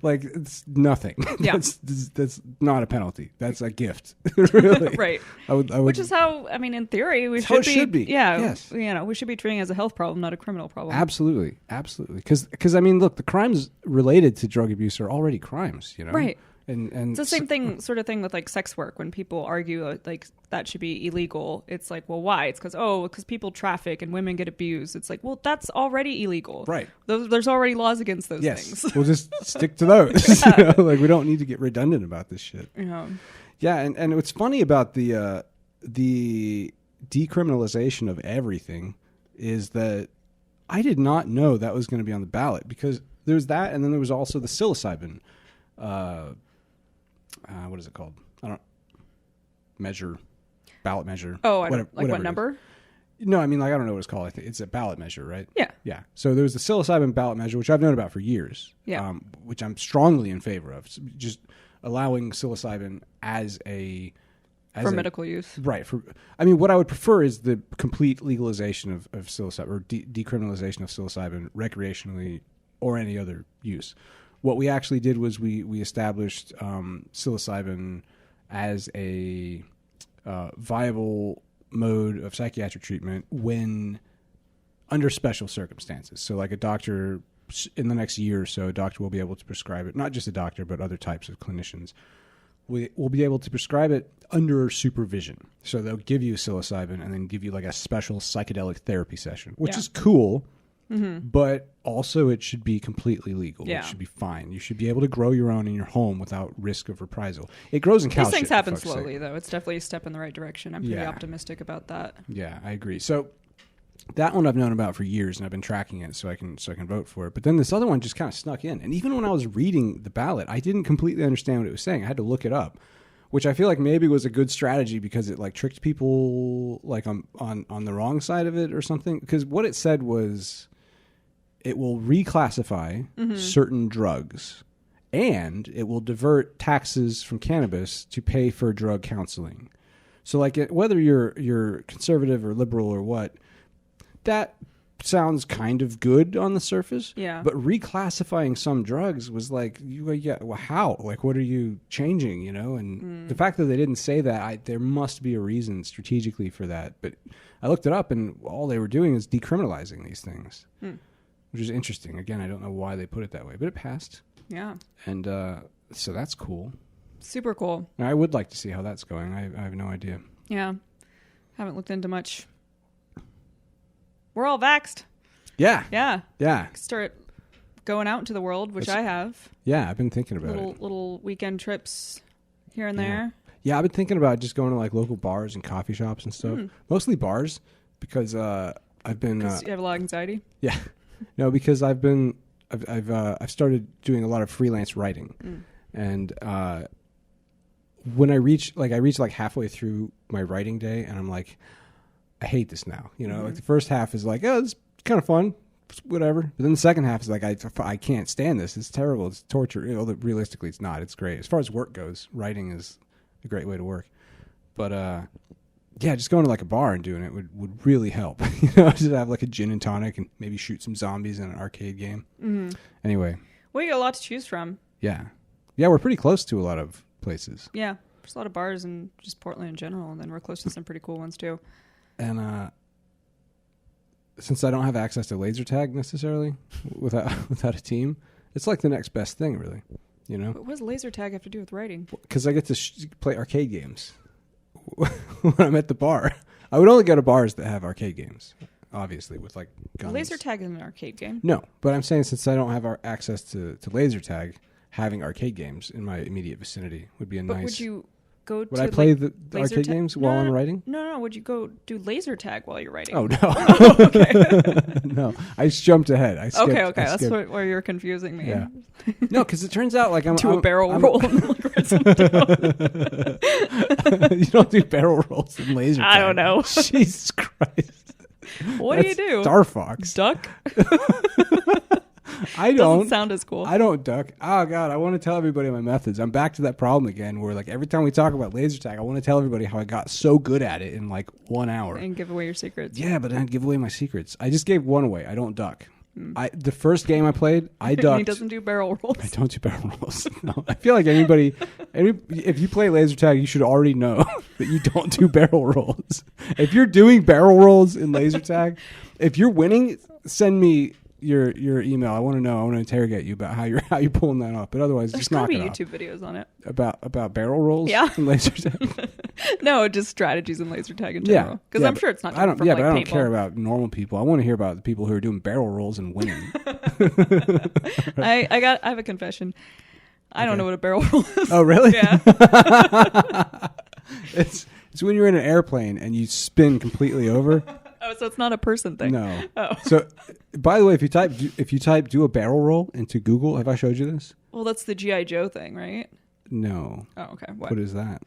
Speaker 2: like, it's nothing.
Speaker 3: Yeah.
Speaker 2: That's not a penalty. That's a gift. Really.
Speaker 3: Right.
Speaker 2: I would,
Speaker 3: which is how, I mean, in theory, we should be. Yeah. Yes. We should be treating it as a health problem, not a criminal problem.
Speaker 2: Absolutely. Because I mean, look, the crimes related to drug abuse are already crimes,
Speaker 3: Right.
Speaker 2: And
Speaker 3: it's the same sort of thing with like sex work. When people argue like that should be illegal, it's like, well, why? It's because people traffic and women get abused. It's like, well, that's already illegal.
Speaker 2: Right.
Speaker 3: There's already laws against those things.
Speaker 2: We'll just stick to those.
Speaker 3: Yeah.
Speaker 2: Like, we don't need to get redundant about this shit. Yeah. And what's funny about the decriminalization of everything is that I did not know that was going to be on the ballot, because there was that, and then there was also the psilocybin. What is it called? Ballot measure.
Speaker 3: Oh, what number?
Speaker 2: No, I mean, like, I don't know what it's called. I think it's a ballot measure, right?
Speaker 3: Yeah.
Speaker 2: Yeah. So there was the psilocybin ballot measure, which I've known about for years.
Speaker 3: Yeah.
Speaker 2: Which I'm strongly in favor of. Just allowing psilocybin for
Speaker 3: medical use.
Speaker 2: Right. I mean, what I would prefer is the complete legalization of psilocybin, or decriminalization of psilocybin recreationally or any other use. What we actually did was we established psilocybin as a viable mode of psychiatric treatment when under special circumstances. So like a doctor, in the next year or so, a doctor will be able to prescribe it. Not just a doctor, but other types of clinicians will be able to prescribe it under supervision. So they'll give you psilocybin and then give you like a special psychedelic therapy session, which is cool. But also it should be completely legal.
Speaker 3: Yeah.
Speaker 2: It should be fine. You should be able to grow your own in your home without risk of reprisal. It grows in cow
Speaker 3: These things
Speaker 2: shit,
Speaker 3: happen
Speaker 2: for fuck's
Speaker 3: slowly,
Speaker 2: sake.
Speaker 3: though. It's definitely a step in the right direction. I'm pretty optimistic about that.
Speaker 2: Yeah, I agree. So that one I've known about for years, and I've been tracking it so I can vote for it. But then this other one just kind of snuck in. And even when I was reading the ballot, I didn't completely understand what it was saying. I had to look it up, which I feel like maybe was a good strategy because it like tricked people like on the wrong side of it or something. Because what it said was it will reclassify certain drugs, and it will divert taxes from cannabis to pay for drug counseling. So like whether you're conservative or liberal or what, that sounds kind of good on the surface.
Speaker 3: Yeah.
Speaker 2: But reclassifying some drugs was like, well, how? Like, what are you changing, you know? And the fact that they didn't say that, there must be a reason strategically for that. But I looked it up, and all they were doing is decriminalizing these things, which is interesting. Again, I don't know why they put it that way, but it passed.
Speaker 3: Yeah.
Speaker 2: And so that's cool.
Speaker 3: Super cool.
Speaker 2: Now, I would like to see how that's going. I have no idea.
Speaker 3: Yeah. Haven't looked into much. We're all vaxxed.
Speaker 2: Yeah.
Speaker 3: Yeah.
Speaker 2: Yeah.
Speaker 3: Start going out into the world, which I have.
Speaker 2: Yeah, I've been thinking about it.
Speaker 3: Little weekend trips here and there.
Speaker 2: Yeah, I've been thinking about just going to like local bars and coffee shops and stuff. Mostly bars because I've been.
Speaker 3: Because you have a lot of anxiety.
Speaker 2: Yeah, no, because I've started doing a lot of freelance writing, and when I reach like halfway through my writing day, and I'm like, I hate this now. You know, like the first half is like, oh, it's kind of fun. Whatever. But then the second half is like, I can't stand this. It's terrible. It's torture. You know, realistically, it's not. It's great. As far as work goes, writing is a great way to work. But, yeah, just going to like a bar and doing it would really help. You know, just have like a gin and tonic and maybe shoot some zombies in an arcade game. Anyway.
Speaker 3: Well, you got a lot to choose from.
Speaker 2: Yeah. Yeah, we're pretty close to a lot of places.
Speaker 3: Yeah. There's a lot of bars in just Portland in general, and then we're close to some pretty cool ones, too.
Speaker 2: And since I don't have access to laser tag necessarily without a team, it's like the next best thing, really. You know,
Speaker 3: But what does laser tag have to do with writing?
Speaker 2: because I get to play arcade games when I'm at the bar. I would only go to bars that have arcade games, obviously, with like guns.
Speaker 3: Laser tag is an arcade game.
Speaker 2: No, but I'm saying since I don't have access to laser tag, having arcade games in my immediate vicinity would be a
Speaker 3: But
Speaker 2: nice.
Speaker 3: would you go
Speaker 2: Would
Speaker 3: to
Speaker 2: I play the
Speaker 3: laser
Speaker 2: arcade
Speaker 3: tag?
Speaker 2: games while I'm writing?
Speaker 3: No. Would you go do laser tag while you're writing?
Speaker 2: Oh no!
Speaker 3: Okay.
Speaker 2: No, I just jumped ahead. I skipped,
Speaker 3: Okay.
Speaker 2: I
Speaker 3: That's
Speaker 2: skipped.
Speaker 3: where you're confusing me.
Speaker 2: Yeah. No, because it turns out like I'm
Speaker 3: To a barrel
Speaker 2: I'm-
Speaker 3: roll. And like write something down.
Speaker 2: You don't do barrel rolls in laser tag.
Speaker 3: I don't know.
Speaker 2: Jesus Christ!
Speaker 3: What
Speaker 2: That's
Speaker 3: do you do?
Speaker 2: Star Fox.
Speaker 3: Duck?
Speaker 2: I
Speaker 3: Doesn't
Speaker 2: don't.
Speaker 3: sound as cool.
Speaker 2: I don't duck. Oh God, I want to tell everybody my methods. I'm back to that problem again, where like every time we talk about laser tag, I want to tell everybody how I got so good at it in like 1 hour.
Speaker 3: And give away your secrets.
Speaker 2: Yeah, but then give away my secrets. I just gave one away. I don't duck. The first game I played, I ducked.
Speaker 3: He doesn't do barrel rolls.
Speaker 2: I don't do barrel rolls. No, I feel like if you play laser tag, you should already know that you don't do barrel rolls. If you're doing barrel rolls in laser tag, if you're winning, send me your email. I want to know. I want to interrogate you about how you're pulling that off. But otherwise,
Speaker 3: There's
Speaker 2: just knock
Speaker 3: probably
Speaker 2: it off.
Speaker 3: YouTube videos on it.
Speaker 2: About barrel rolls.
Speaker 3: Yeah.
Speaker 2: In laser tag.
Speaker 3: No, just strategies in laser tag in general. Because I'm sure it's not.
Speaker 2: I don't.
Speaker 3: From,
Speaker 2: Yeah,
Speaker 3: like,
Speaker 2: but I don't
Speaker 3: paintball.
Speaker 2: care about normal people. I want to hear about the people who are doing barrel rolls and winning.
Speaker 3: I have a confession. I don't know what a barrel roll is.
Speaker 2: Oh, really?
Speaker 3: Yeah.
Speaker 2: It's when you're in an airplane and you spin completely over.
Speaker 3: Oh, so it's not a person thing.
Speaker 2: No.
Speaker 3: Oh.
Speaker 2: So, by the way, if you type do a barrel roll into Google, have I showed you this?
Speaker 3: Well, that's the G.I. Joe thing, right?
Speaker 2: No.
Speaker 3: Oh, okay.
Speaker 2: What is that?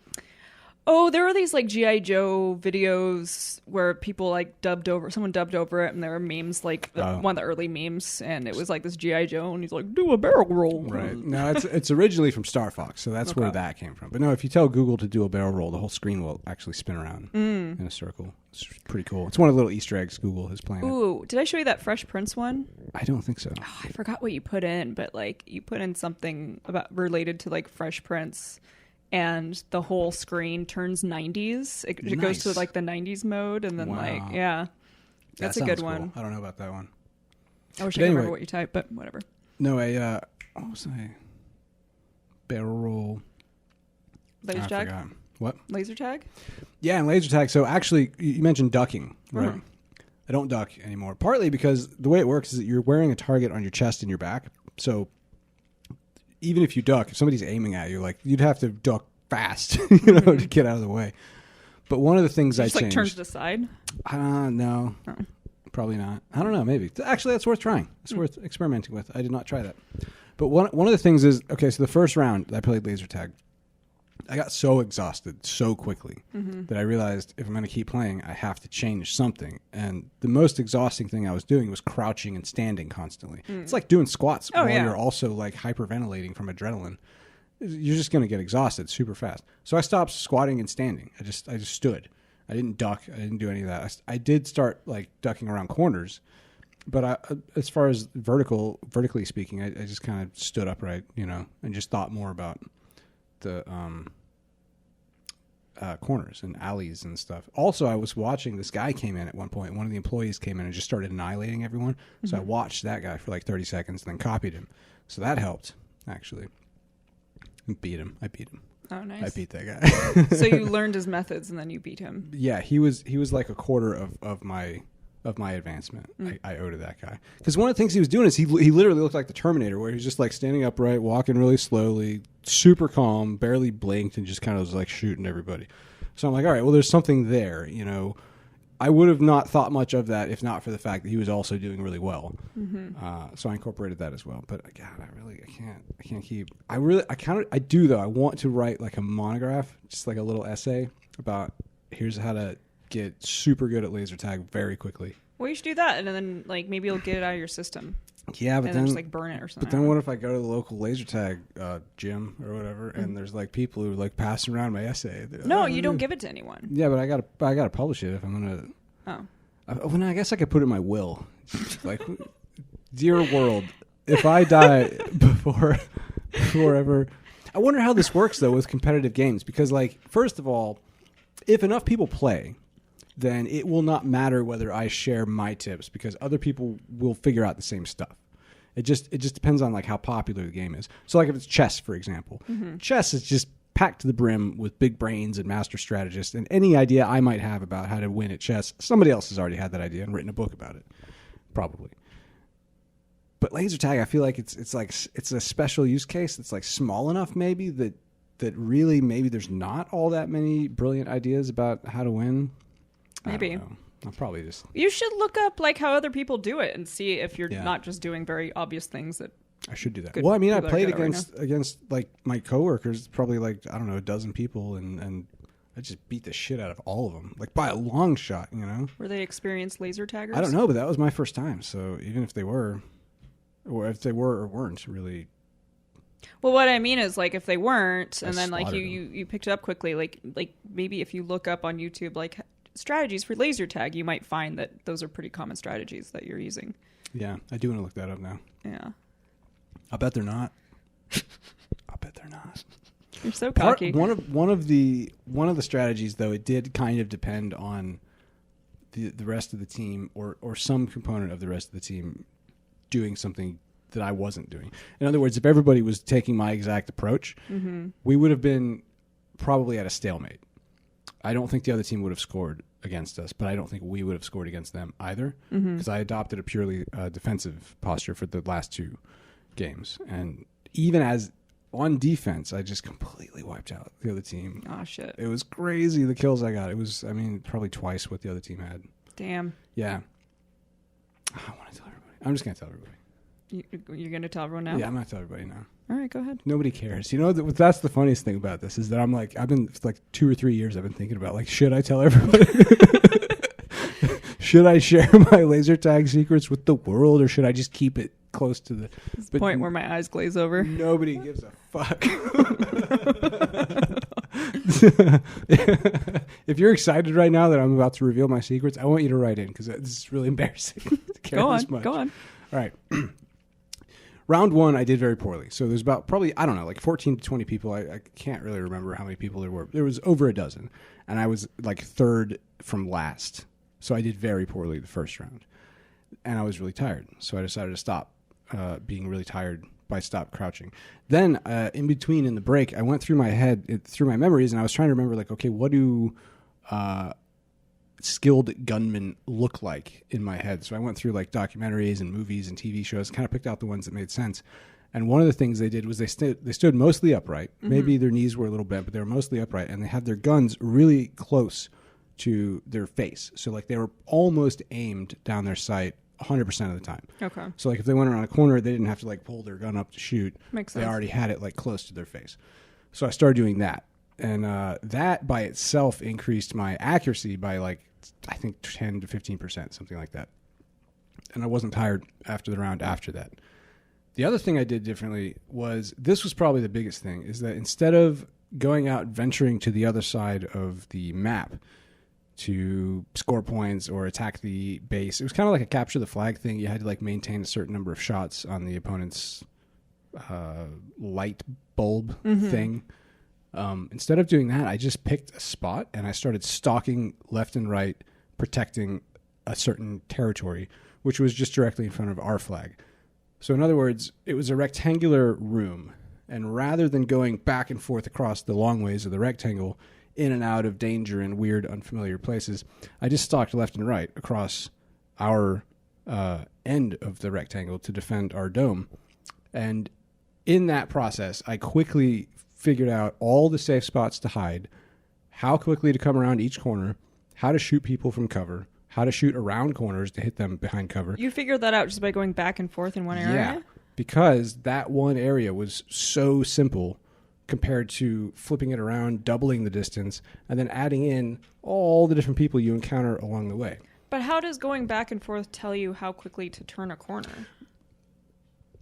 Speaker 3: Oh, there were these like G.I. Joe videos where people like someone dubbed over it, and there were memes like one of the early memes, and it was like this G.I. Joe, and he's like, do a barrel roll.
Speaker 2: Right. No, it's originally from Star Fox, so that's where that came from. But no, if you tell Google to do a barrel roll, the whole screen will actually spin around in a circle. It's pretty cool. It's one of the little Easter eggs Google has planted.
Speaker 3: Ooh, did I show you that Fresh Prince one?
Speaker 2: I don't think so.
Speaker 3: Oh, I forgot what you put in, but like you put in something related to like Fresh Prince, and the whole screen turns 90s. It goes to like the 90s mode, and then that's a good one.
Speaker 2: Cool. I don't know about that one.
Speaker 3: I wish I could remember what you typed, but whatever.
Speaker 2: No, what was I? Barrel roll.
Speaker 3: Laser tag?
Speaker 2: forgot. What?
Speaker 3: Laser tag?
Speaker 2: Yeah, and laser tag. So actually, you mentioned ducking, right? I don't duck anymore. Partly because the way it works is that you're wearing a target on your chest and your back. So even if you duck, if somebody's aiming at you, like you'd have to duck fast, to get out of the way. But one of the things I
Speaker 3: just
Speaker 2: changed.
Speaker 3: Turn to the side?
Speaker 2: No. Oh. Probably not. I don't know. Maybe. Actually, that's worth trying. It's worth experimenting with. I did not try that. But one of the things is, okay, so the first round I played laser tag, I got so exhausted so quickly that I realized if I'm going to keep playing, I have to change something. And the most exhausting thing I was doing was crouching and standing constantly. It's like doing squats while you're also like hyperventilating from adrenaline. You're just going to get exhausted super fast. So I stopped squatting and standing. I just stood. I didn't duck. I didn't do any of that. I did start like ducking around corners, but as far as vertically speaking, I just kind of stood upright, and just thought more about the corners and alleys and stuff. Also, I was watching this guy came in at one point. One of the employees came in and just started annihilating everyone. So I watched that guy for like 30 seconds and then copied him. So that helped, actually. I beat him.
Speaker 3: Oh, nice.
Speaker 2: I beat that guy.
Speaker 3: So you learned his methods and then you beat him.
Speaker 2: Yeah, he was like a quarter of my advancement. I owe to that guy. Because one of the things he was doing is he literally looked like the Terminator, where he was just like standing upright, walking really slowly, super calm, barely blinked, and just kind of was like shooting everybody. So I'm like, all right, well, there's something there, I would have not thought much of that if not for the fact that he was also doing really well. So I incorporated that as well. But God, I can't keep. I do though. I want to write like a monograph, just like a little essay about here's how to get super good at laser tag very quickly.
Speaker 3: Well, you should do that, and then like maybe you'll get it out of your system.
Speaker 2: Yeah, but
Speaker 3: and
Speaker 2: then
Speaker 3: just like burn it or something.
Speaker 2: But then what if I go to the local laser tag gym or whatever, and there's like people who are like passing around my essay?
Speaker 3: No, you don't give it to anyone.
Speaker 2: Yeah, but I gotta publish it if I'm gonna. Oh. Well, I guess I could put it in my will, like, dear world, if I die before ever. I wonder how this works though with competitive games, because like first of all, if enough people play, then it will not matter whether I share my tips because other people will figure out the same stuff. It just depends on like how popular the game is. So like if it's chess, for example, chess is just packed to the brim with big brains and master strategists, and any idea I might have about how to win at chess, somebody else has already had that idea and written a book about it, probably. But laser tag, I feel like it's a special use case that's like small enough maybe that really maybe there's not all that many brilliant ideas about how to win.
Speaker 3: Maybe.
Speaker 2: I'll probably just...
Speaker 3: You should look up like how other people do it and see if you're not just doing very obvious things that...
Speaker 2: I should do that. Well, I mean, I played against like my coworkers, probably like, I don't know, a dozen people, and I just beat the shit out of all of them, like by a long shot,
Speaker 3: Were they experienced laser taggers?
Speaker 2: I don't know, but that was my first time. So even if they were, or if they were or weren't really...
Speaker 3: Well, what I mean is, like, if they weren't,
Speaker 2: I
Speaker 3: and then like
Speaker 2: slaughtered
Speaker 3: you picked it up quickly, like maybe if you look up on YouTube like strategies for laser tag, you might find that those are pretty common strategies that you're using.
Speaker 2: Yeah, I do want to look that up now.
Speaker 3: Yeah.
Speaker 2: I bet they're not. I bet they're not.
Speaker 3: You're so cocky.
Speaker 2: One of the strategies, though, it did kind of depend on the rest of the team or some component of the rest of the team doing something that I wasn't doing. In other words, if everybody was taking my exact approach, we would have been probably at a stalemate. I don't think the other team would have scored against us, but I don't think we would have scored against them either, because I adopted a purely defensive posture for the last two games. And even as on defense, I just completely wiped out the other team.
Speaker 3: Oh, shit.
Speaker 2: It was crazy, the kills I got. It was, probably twice what the other team had.
Speaker 3: Damn.
Speaker 2: Yeah. I want to tell everybody. I'm just going to tell everybody.
Speaker 3: You're going to tell everyone now?
Speaker 2: Yeah, I'm going to tell everybody now.
Speaker 3: All right, go ahead.
Speaker 2: Nobody cares. That's the funniest thing about this is that I've been like 2 or 3 years I've been thinking about, like, should I tell everybody? Should I share my laser tag secrets with the world, or should I just keep it close to the
Speaker 3: point where my eyes glaze over?
Speaker 2: Nobody gives a fuck. If you're excited right now that I'm about to reveal my secrets, I want you to write in, because this is really embarrassing to care this much.
Speaker 3: Go on.
Speaker 2: All right. Round one, I did very poorly. So there's about probably, I don't know, like 14 to 20 people. I can't really remember how many people there were. There was over a dozen. And I was like third from last. So I did very poorly the first round. And I was really tired. So I decided to stop being really tired by stop crouching. Then in between in the break, I went through my head, through my memories, and I was trying to remember, like, okay, what do skilled gunmen look like in my head? So I went through like documentaries and movies and TV shows, kind of picked out the ones that made sense. And one of the things they did was they stood mostly upright. Maybe their knees were a little bent, but they were mostly upright, and they had their guns really close to their face. So like they were almost aimed down their sight 100% of the time.
Speaker 3: Okay.
Speaker 2: So like if they went around a corner, they didn't have to like pull their gun up to shoot.
Speaker 3: Makes
Speaker 2: They
Speaker 3: sense.
Speaker 2: already had it like close to their face. So I started doing that. And that by itself increased my accuracy by like, I think 10 to 15%, something like that. And I wasn't tired after the round after that. The other thing I did differently was, this was probably the biggest thing, is that instead of going out venturing to the other side of the map to score points or attack the base, it was kind of like a capture the flag thing. You had to like maintain a certain number of shots on the opponent's light bulb thing. Instead of doing that, I just picked a spot and I started stalking left and right, protecting a certain territory, which was just directly in front of our flag. So in other words, it was a rectangular room, and rather than going back and forth across the long ways of the rectangle, in and out of danger and weird, unfamiliar places, I just stalked left and right across our end of the rectangle to defend our dome. And in that process, I quickly figured out all the safe spots to hide, how quickly to come around each corner, how to shoot people from cover, how to shoot around corners to hit them behind cover.
Speaker 3: You figured that out just by going back and forth in one area?
Speaker 2: Yeah, because that one area was so simple compared to flipping it around, doubling the distance, and then adding in all the different people you encounter along the way.
Speaker 3: But how does going back and forth tell you how quickly to turn a corner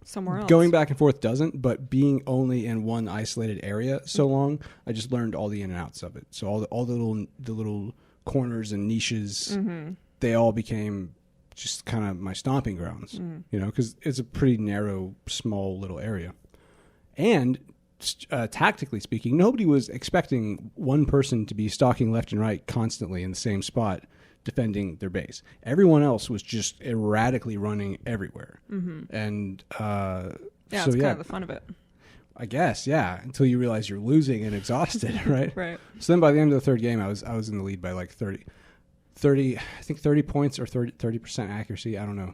Speaker 3: somewhere else?
Speaker 2: Going back and forth doesn't, but being only in one isolated area so long, I just learned all the in and outs of it. So all the little corners and niches, they all became just kind of my stomping grounds, you know, because it's a pretty narrow, small little area. And tactically speaking, nobody was expecting one person to be stalking left and right constantly in the same spot, defending their base. Everyone else was just erratically running everywhere. And
Speaker 3: that's kind of the fun of it.
Speaker 2: I guess, yeah, until you realize you're losing and exhausted, right?
Speaker 3: Right.
Speaker 2: So then by the end of the third game, I was in the lead by like 30, I think 30 points or 30% accuracy. I don't know.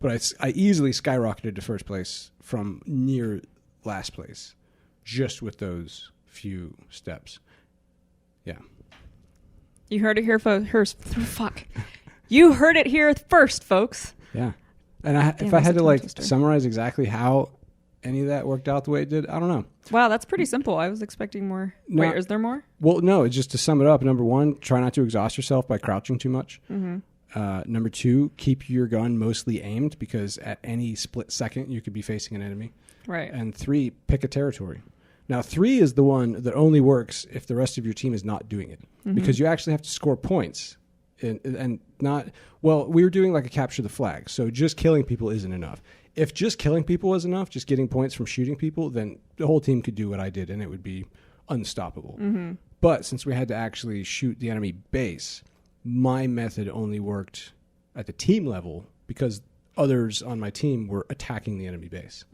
Speaker 2: But I easily skyrocketed to first place from near last place just with those few steps. Yeah.
Speaker 3: You heard it here first. Fuck. You heard it here first, folks.
Speaker 2: Yeah. And if I had to like summarize exactly how any of that worked out the way it did, I don't know.
Speaker 3: Wow, that's pretty simple. I was expecting more.
Speaker 2: No.
Speaker 3: Wait, is there more?
Speaker 2: Well, no, it's just to sum it up. Number one, try not to exhaust yourself by crouching too much. Number two, keep your gun mostly aimed, because at any split second you could be facing an enemy.
Speaker 3: Right.
Speaker 2: And three, pick a territory. Now, 3 is the one that only works if the rest of your team is not doing it, because you actually have to score points. And not, well, we were doing like a capture the flag, so just killing people isn't enough. If just killing people was enough, just getting points from shooting people, then the whole team could do what I did, and it would be unstoppable. But since we had to actually shoot the enemy base, my method only worked at the team level because others on my team were attacking the enemy base.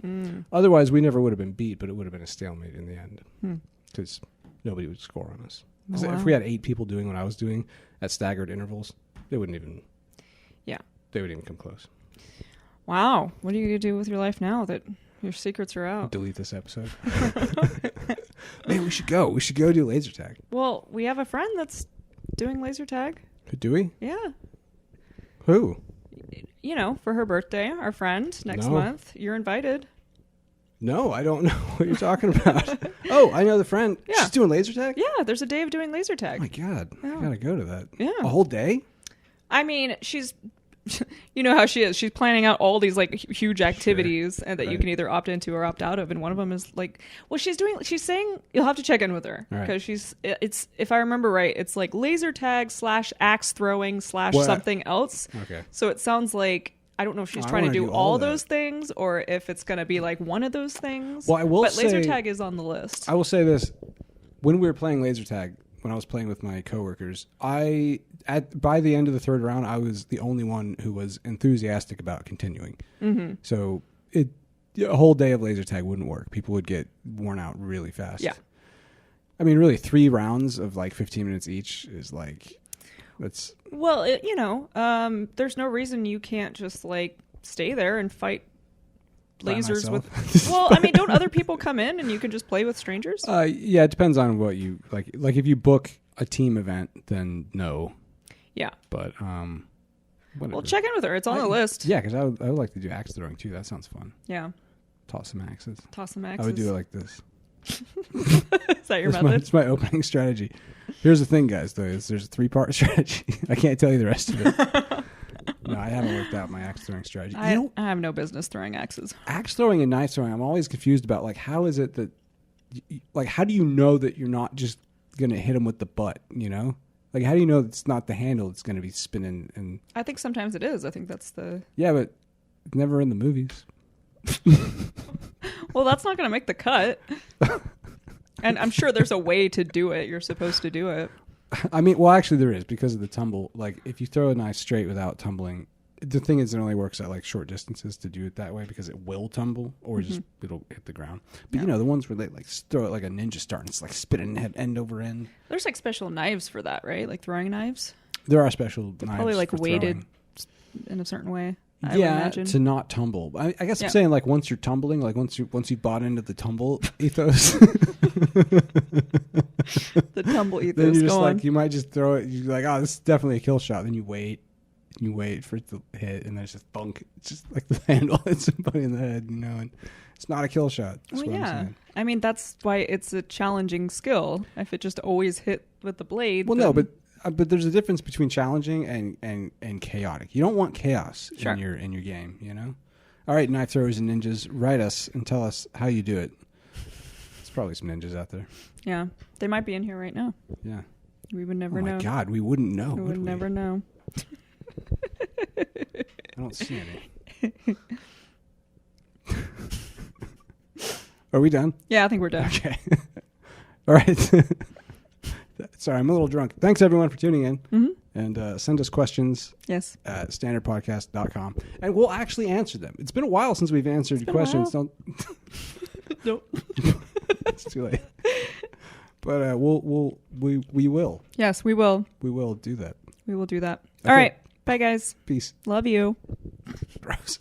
Speaker 2: Otherwise, we never would have been beat, but it would have been a stalemate in the end because nobody would score on us.
Speaker 3: Oh, wow.
Speaker 2: If we had 8 people doing what I was doing at staggered intervals, they wouldn't even.
Speaker 3: Yeah.
Speaker 2: They wouldn't even come close.
Speaker 3: Wow. What are you going to do with your life now that your secrets are out?
Speaker 2: Delete this episode. Man, we should go. We should go do laser tag.
Speaker 3: Well, we have a friend that's doing laser tag.
Speaker 2: Do we?
Speaker 3: Yeah.
Speaker 2: Who?
Speaker 3: You know, for her birthday, our friend, next month. You're invited.
Speaker 2: No, I don't know what you're talking about. Oh, I know the friend.
Speaker 3: Yeah.
Speaker 2: She's doing laser tag?
Speaker 3: Yeah, there's a day of doing laser tag.
Speaker 2: Oh, my God.
Speaker 3: Yeah.
Speaker 2: I got to go to that.
Speaker 3: Yeah.
Speaker 2: A whole day?
Speaker 3: I mean, she's, you know how she is. She's planning out all these like huge activities and that you can either opt into or opt out of. And one of them is like, well, she's saying, you'll have to check in with her because it's, if I remember right, it's like laser tag / axe throwing / something else.
Speaker 2: Okay.
Speaker 3: So it sounds like, I don't know if she's trying to do all those things or if it's going to be like one of those things.
Speaker 2: Well, I will say,
Speaker 3: laser tag is on the list.
Speaker 2: I will say this. When we were playing laser tag, when I was playing with my coworkers, by the end of the third round, I was the only one who was enthusiastic about continuing. So a whole day of laser tag wouldn't work. People would get worn out really fast.
Speaker 3: Yeah.
Speaker 2: I mean, really, 3 rounds of like 15 minutes each is like, that's...
Speaker 3: Well, there's no reason you can't just like stay there and fight
Speaker 2: By
Speaker 3: lasers
Speaker 2: myself.
Speaker 3: with... Well, I mean, don't other people come in and you can just play with strangers?
Speaker 2: Yeah, it depends on what you... Like if you book a team event, then no.
Speaker 3: Yeah.
Speaker 2: But, whatever.
Speaker 3: Well, check in with her. It's on the list.
Speaker 2: Yeah, because I would like to do axe throwing too. That sounds fun.
Speaker 3: Yeah.
Speaker 2: Toss some axes.
Speaker 3: Toss some axes.
Speaker 2: I would do it like this.
Speaker 3: Is that your method?
Speaker 2: It's my opening strategy. Here's the thing, guys, though. There's a 3-part strategy. I can't tell you the rest of it. No, I haven't worked out my axe throwing strategy.
Speaker 3: I have no business throwing axes.
Speaker 2: Axe throwing and knife throwing, I'm always confused about, like, how is it that... Like, how do you know that you're not just going to hit them with the butt, you know? Like, how do you know it's not the handle that's going to be spinning? And
Speaker 3: I think sometimes it is. I think that's the...
Speaker 2: Yeah, but never in the movies.
Speaker 3: Well, that's not going to make the cut. And I'm sure there's a way to do it. You're supposed to do it.
Speaker 2: I mean, well, actually there is, because of the tumble. Like, if you throw a knife straight without tumbling, the thing is it only works at, like, short distances to do it that way because it will tumble or just it'll hit the ground. But, you know, the ones where they, like, throw it like a ninja star and it's, like, spinning end over end.
Speaker 3: There's, like, special knives for that, right? Like throwing knives?
Speaker 2: There are special knives.
Speaker 3: Probably, like,
Speaker 2: for
Speaker 3: weighted
Speaker 2: throwing.
Speaker 3: in a certain way. I would imagine.
Speaker 2: To not tumble. I guess I'm saying, like, once you're tumbling, like once you bought into the tumble ethos,
Speaker 3: the tumble ethos.
Speaker 2: then you're just like, you might just throw it. You're like, oh, this is definitely a kill shot. Then you wait for it to hit, and there's just thunk. It's just like the handle hits somebody in the head, you know, and it's not a kill shot. That's
Speaker 3: Well,
Speaker 2: what I'm
Speaker 3: yeah.
Speaker 2: saying.
Speaker 3: I mean, that's why it's a challenging skill. If it just always hit with the blade.
Speaker 2: Well,
Speaker 3: then...
Speaker 2: no, but there's a difference between challenging and chaotic. You don't want chaos in your game, you know? All right, knife throwers and ninjas, write us and tell us how you do it. There's probably some ninjas out there.
Speaker 3: Yeah. They might be in here right now.
Speaker 2: Yeah.
Speaker 3: We would never know.
Speaker 2: Oh my God, we wouldn't know.
Speaker 3: We would never know.
Speaker 2: I don't see any. Are we done?
Speaker 3: Yeah, I think we're done.
Speaker 2: Okay. All right. Sorry, I'm a little drunk. Thanks, everyone, for tuning in.
Speaker 3: Mm-hmm.
Speaker 2: And send us questions
Speaker 3: Yes.
Speaker 2: at standardpodcast.com. And we'll actually answer them. It's been a while since we've answered your questions. Don't.
Speaker 3: Nope.
Speaker 2: It's too late. But we will.
Speaker 3: Yes, we will.
Speaker 2: We will do that.
Speaker 3: We will do that.
Speaker 2: Okay.
Speaker 3: All right. Bye, guys.
Speaker 2: Peace.
Speaker 3: Love you.
Speaker 2: Gross.